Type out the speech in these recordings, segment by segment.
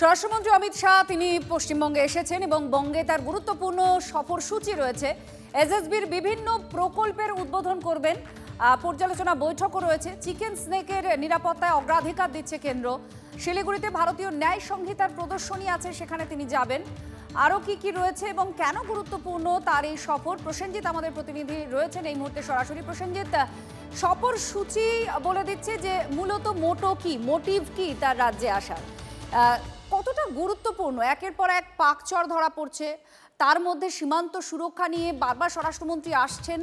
স্বরাষ্ট্রমন্ত্রী অমিত শাহ তিনি পশ্চিমবঙ্গে এসেছেন এবং বঙ্গে তার গুরুত্বপূর্ণ সফরসূচি রয়েছে। এসএসবির বিভিন্ন প্রকল্পের উদ্বোধন করবেন, পর্যালোচনা বৈঠকও রয়েছে। চিকেন স্নেকের নিরাপত্তায় অগ্রাধিকার দিচ্ছে কেন্দ্র। শিলিগুড়িতে ভারতীয় ন্যায় সংহিতার প্রদর্শনী আছে, সেখানে তিনি যাবেন। আরও কি রয়েছে এবং কেন গুরুত্বপূর্ণ তার এই সফর, প্রসেনজিৎ আমাদের প্রতিনিধি রয়েছেন এই মুহূর্তে সরাসরি। প্রসেনজিৎ, সফরসূচি বলে দিচ্ছে যে মূলত মোটিভ কি তার রাজ্যে আসার, কতটা গুরুত্বপূর্ণ? একের পর এক পাকচর ধরা পড়ছে, তার মধ্যে সীমান্ত সুরক্ষা নিয়ে বারবার স্বরাষ্ট্রমন্ত্রী আসছেন।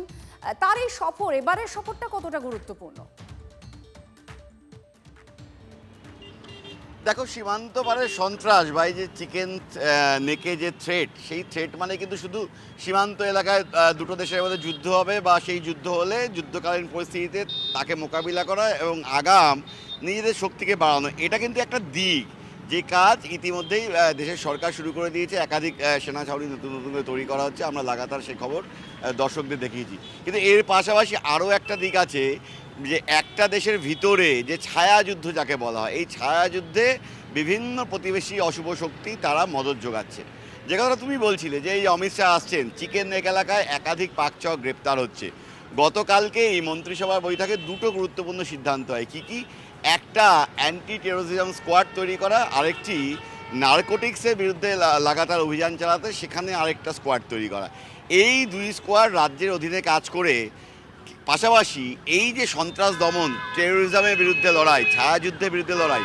তার এই সফর, এবারের সফরটা কতটা গুরুত্বপূর্ণ? দেখো, সীমান্ত পারের সন্ত্রাস বা এই যে চিকেন নেকে যে থ্রেট, সেই থ্রেট মানে কিন্তু শুধু সীমান্ত এলাকায় দুটো দেশের মধ্যে যুদ্ধ হবে বা সেই যুদ্ধ হলে যুদ্ধকালীন পরিস্থিতিতে তাকে মোকাবিলা করা এবং আগাম নিজেদের শক্তিকে বাড়ানো, এটা কিন্তু একটা দিক, যে কাজ ইতিমধ্যেই দেশের সরকার শুরু করে দিয়েছে। একাধিক সেনা ছাউনি নতুন নতুন করে তৈরি করা হচ্ছে, আমরা লাগাতার সে খবর দর্শকদের দেখিয়েছি। কিন্তু এর পাশাপাশি আরও একটা দিক আছে, যে একটা দেশের ভিতরে যে ছায়াযুদ্ধ যাকে বলা হয়, এই ছায়াযুদ্ধে বিভিন্ন প্রতিবেশী অশুভ শক্তি তারা মদত যোগাচ্ছে। যে কথাটা তুমি বলছিলে যে এই অমিত শাহ আসছেন, চিকেন নেক এলাকায় একাধিক পাকচক গ্রেপ্তার হচ্ছে। গতকালকে এই মন্ত্রিসভার বৈঠকে দুটো গুরুত্বপূর্ণ সিদ্ধান্ত হয়। কি একটা অ্যান্টি টেরোরিজম স্কোয়াড তৈরি করা, আরেকটি নারকোটিক্সের বিরুদ্ধে লাগাতার অভিযান চালাতে সেখানে আরেকটা স্কোয়াড তৈরি করা। এই দুই স্কোয়াড রাজ্যের অধীনে কাজ করে পাশাপাশি এই যে সন্ত্রাস দমন, টেরোরিজমের বিরুদ্ধে লড়াই, ছায়াযুদ্ধের বিরুদ্ধে লড়াই,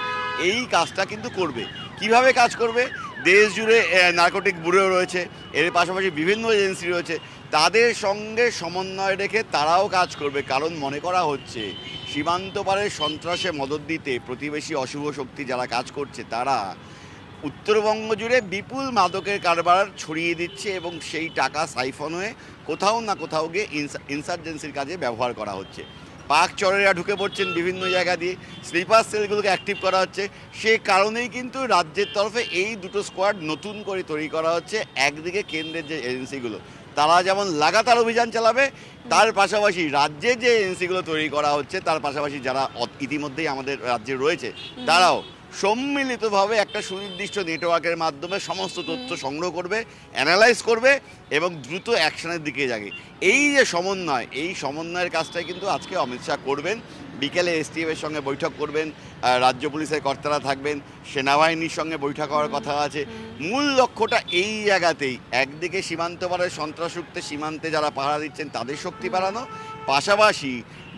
এই কাজটা কিন্তু করবে। কিভাবে কাজ করবে? দেশ জুড়ে নার্কোটিক ব্যুরো রয়েছে, এর পাশাপাশি বিভিন্ন এজেন্সি রয়েছে, তাদের সঙ্গে সমন্বয় রেখে তারাও কাজ করবে। কারণ মনে করা হচ্ছে সীমান্ত পারের সন্ত্রাসে মদত দিতে প্রতিবেশী অশুভ শক্তি যারা কাজ করছে, তারা উত্তরবঙ্গ জুড়ে বিপুল মাদকের কারবার ছড়িয়ে দিচ্ছে এবং সেই টাকা সাইফন হয়ে কোথাও না কোথাও গিয়ে ইনসার্জেন্সির কাজে ব্যবহার করা হচ্ছে। পাক চরেরা ঢুকে পড়ছেন বিভিন্ন জায়গা দিয়ে, স্লিপার সেলগুলোকে অ্যাক্টিভ করা হচ্ছে। সে কারণেই কিন্তু রাজ্যের তরফে এই দুটো স্কোয়াড নতুন করে তৈরি করা হচ্ছে। একদিকে কেন্দ্রের যে এজেন্সিগুলো তারা যেমন লাগাতার অভিযান চালাবে, তার পাশাপাশি রাজ্যের যে এজেন্সিগুলো তৈরি করা হচ্ছে তার পাশাপাশি যারা ইতিমধ্যেই আমাদের রাজ্যে রয়েছে তারাও সম্মিলিতভাবে একটা সুনির্দিষ্ট নেটওয়ার্কের মাধ্যমে সমস্ত তথ্য সংগ্রহ করবে, অ্যানালাইজ করবে এবং দ্রুত অ্যাকশনের দিকে যাবে। এই যে সমন্বয়, এই সমন্বয়ের কাজটাই কিন্তু আজকে অমিত শাহ করবেন। বিকেলে এসটিএফের সঙ্গে বৈঠক করবেন, রাজ্য পুলিশের কর্তারা থাকবেন, সেনাবাহিনীর সঙ্গে বৈঠক হওয়ার কথা আছে। মূল লক্ষ্যটা এই জায়গাতেই, একদিকে সীমান্ত পারের সন্ত্রাস রুখতে সীমান্তে যারা পাহারা দিচ্ছেন তাদের শক্তি বাড়ানো, পাশাপাশি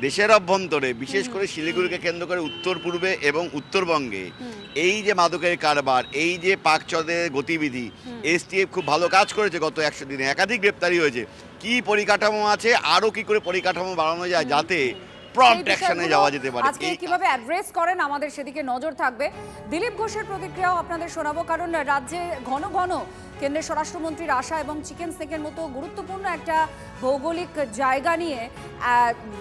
দেশের অভ্যন্তরে বিশেষ করে শিলিগুড়িকে কেন্দ্র করে উত্তর পূর্বে এবং উত্তরবঙ্গে এই যে মাদকের কারবার, এই যে পাকচদের গতিবিধি, এসটিএফ খুব ভালো কাজ করেছে। গত 100 দিনে একাধিক গ্রেপ্তারি হয়েছে। কি পরিকাঠামো আছে, আরও কি করে পরিকাঠামো বাড়ানো যায় যাতে প্রম্পট অ্যাকশনে যাওয়া যেতে পারে, আজকে কিভাবে অ্যাড্রেস করেন আমাদের সেদিকে নজর থাকবে। দিলীপ ঘোষের প্রতিক্রিয়াও আপনাদের শোনাবো, কারণ রাজ্যে ঘন ঘন কেন্দ্রের স্বরাষ্ট্রমন্ত্রীর আসা এবং চিকেন স্নেকের মতো গুরুত্বপূর্ণ একটা ভৌগোলিক জায়গা নিয়ে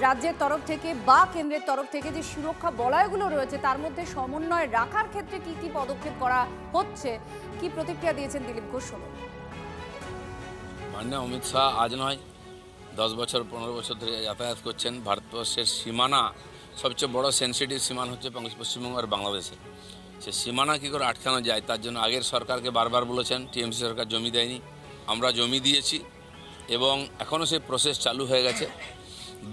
রাজ্যের তরফ থেকে বা কেন্দ্রের তরফ থেকে যে সুরক্ষা বলয়গুলো রয়েছে তার মধ্যে সমন্বয় রাখার ক্ষেত্রে কি পদক্ষেপ করা হচ্ছে, কি প্রতিক্রিয়া দিয়েছেন দিলীপ ঘোষ শুনুন। মাননীয় অমিত শাহ আজ নয় 10 বছর 15 বছর ধরে যাতায়াত করছেন। ভারতবর্ষের সীমানা, সবচেয়ে বড় সেন্সিটিভ সীমানা হচ্ছে পশ্চিমবঙ্গ আর বাংলাদেশে। সে সীমানা কী করে আটকানো যায় তার জন্য আগের সরকারকে বারবার বলেছেন। টিএমসি সরকার জমি দেয়নি, আমরা জমি দিয়েছি এবং এখনও সেই প্রসেস চালু হয়ে গেছে।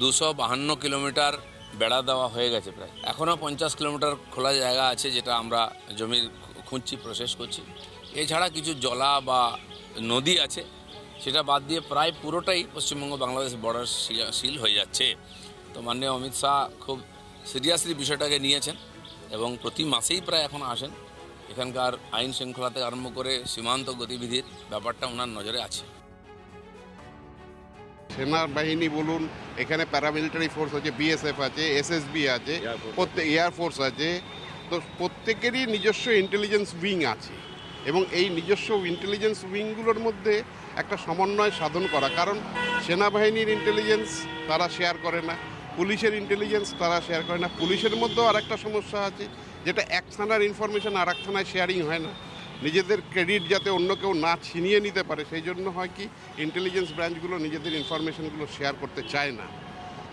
252 কিলোমিটার বেড়া দেওয়া হয়ে গেছে প্রায়। এখনও 50 কিলোমিটার খোলা জায়গা আছে যেটা আমরা জমির খুঁজছি, প্রসেস করছি। এছাড়া কিছু জলা বা নদী আছে, সেটা বাদ দিয়ে প্রায় পুরোটাই পশ্চিমবঙ্গ বাংলাদেশ বর্ডার সিল হয়ে যাচ্ছে। তো মাননীয় অমিত শাহ খুব সিরিয়াসলি বিষয়টাকে নিয়েছেন এবং প্রতি মাসেই প্রায় এখন আসেন। এখানকার আইন শৃঙ্খলা থেকে আরম্ভ করে সীমান্ত গতিবিধির ব্যাপারটা ওনার নজরে আছে। সেনাবাহিনী বলুন, এখানে প্যারামিলিটারি ফোর্স আছে, বিএসএফ আছে, এসএসবি আছে, এয়ারফোর্স আছে। তো প্রত্যেকেরই নিজস্ব ইন্টেলিজেন্স উইং আছে এবং এই নিজস্ব ইন্টেলিজেন্স উইংগুলোর মধ্যে একটা সমন্বয় সাধন করা। কারণ সেনাবাহিনীর ইন্টেলিজেন্স তারা শেয়ার করে না, পুলিশের ইন্টেলিজেন্স তারা শেয়ার করে না। পুলিশের মধ্যেও আর একটা সমস্যা আছে, যেটা এক থানার ইনফরমেশন আর এক থানায় শেয়ারিং হয় না। নিজেদের ক্রেডিট যাতে অন্য কেউ না ছিনিয়ে নিতে পারে সেই জন্য হয় কি ইন্টেলিজেন্স ব্রাঞ্চগুলো নিজেদের ইনফরমেশনগুলো শেয়ার করতে চায় না।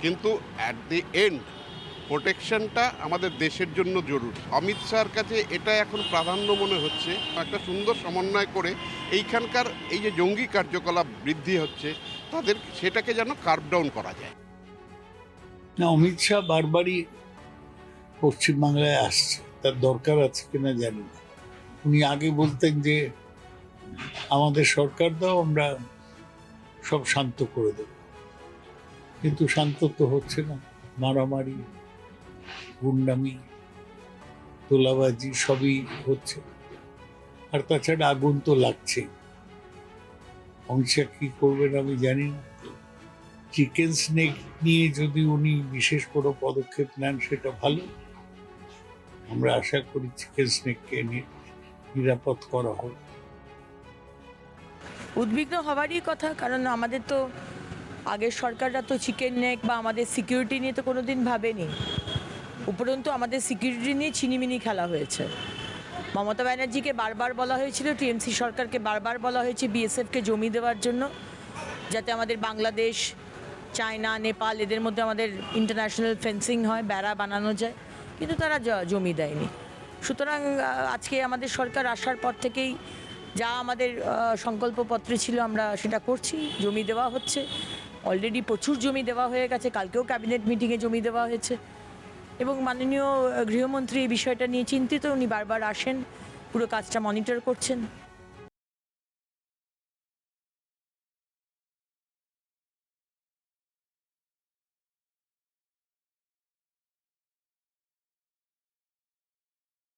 কিন্তু অ্যাট দি এন্ড প্রোটেকশনটা আমাদের দেশের জন্য জরুরি। অমিত শাহর কাছে এটা এখন প্রাধান্য মনে হচ্ছে, একটা সুন্দর সমন্বয় করে এইখানকার এই যে জঙ্গি কার্যকলাপ বৃদ্ধি হচ্ছে তাদের সেটাকে যেন কার্ভ ডাউন করা যায়। না, অমিত শাহ বারবারই পশ্চিমবাংলায় আসছে, তার দরকার আছে কিনা জানি না। উনি আগে বলতেন যে আমাদের সরকার দাও, আমরা সব শান্ত করে দেব, কিন্তু শান্ত তো হচ্ছে না। মারামারি, গুন্ডামি, তোলাবাজি সবই হচ্ছে, আর তাছাড়া আগুন তো লাগছে। অমিত শাহ কি করবেন আমি জানি না। চিকেন স্নেক নিয়ে যদি উনি বিশেষ কোনো পদক্ষেপ নেন সেটা ভালো। আমরা আশা করি চিকেন স্নেককে নিরাপদ করা হবে। উদ্বিগ্ন হওয়ারই কথা, কারণ আমাদের তো আগের সরকাররা তো চিকেন নেক বা আমাদের সিকিউরিটি নিয়ে তো কোনো দিন ভাবেনি। উপরন্তু আমাদের সিকিউরিটি নিয়ে ছিনিমিনি খেলা হয়েছে। মমতা ব্যানার্জিকে বারবার বলা হয়েছিল, টিএমসি সরকারকে বারবার বলা হয়েছে বিএসএফকে জমি দেওয়ার জন্য, যাতে আমাদের বাংলাদেশ, চায়না, নেপাল এদের মধ্যে আমাদের ইন্টারন্যাশনাল ফেন্সিং হয়, বেড়া বানানো যায়, কিন্তু তারা জমি দেয়নি। সুতরাং আজকে আমাদের সরকার আসার পর থেকেই যা আমাদের সংকল্পপত্রে ছিল আমরা সেটা করছি, জমি দেওয়া হচ্ছে। অলরেডি প্রচুর জমি দেওয়া হয়ে গেছে, কালকেও ক্যাবিনেট মিটিংয়ে জমি দেওয়া হয়েছে এবং মাননীয় গৃহমন্ত্রী এই বিষয়টা নিয়ে চিন্তিত। উনি বারবার আসেন, পুরো কাজটা মনিটর করছেন।